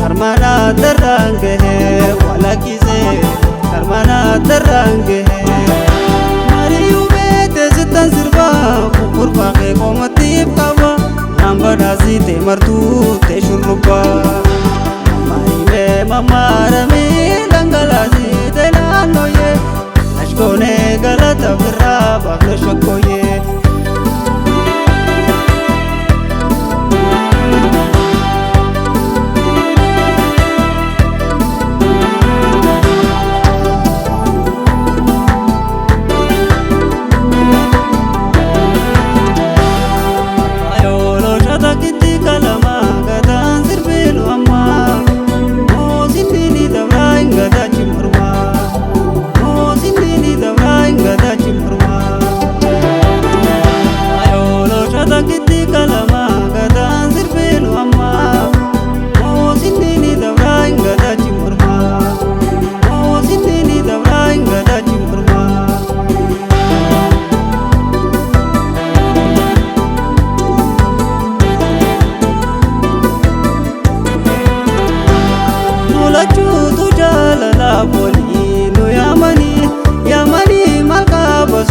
karmana darange wala kize karmana darange mariyu bete zitan sirba kurba ke komatib kawa namba dazite martu te shurba maime mamarami langalazi delanoye ashkone galata birra baglo shakoye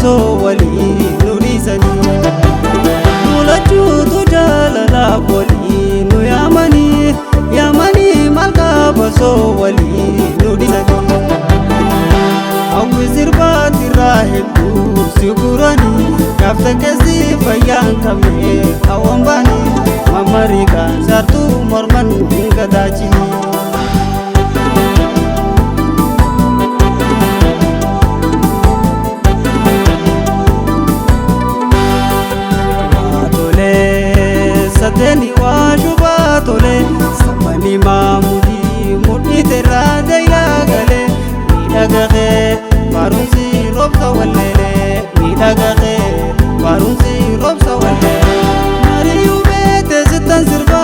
so wali nuri sani mulachu tu jalala wali nu yamani malka baso wali nuri sani awu zirbati rahibu sigurani kafta kesi fayan kame awambani mamarika sartu morman gadachi Sateni wajubatole samani mamudi mudi terade yagale midagage marunzi robsa walele midagage marunzi robsa walele mariyu bete zitan sirba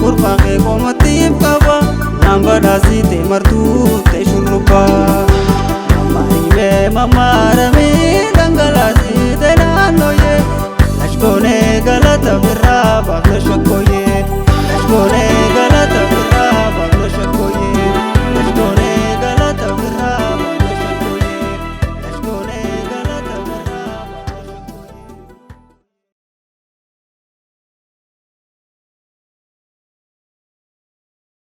kurba ke komatib kawa namba dazite martu te shurba maime mamarami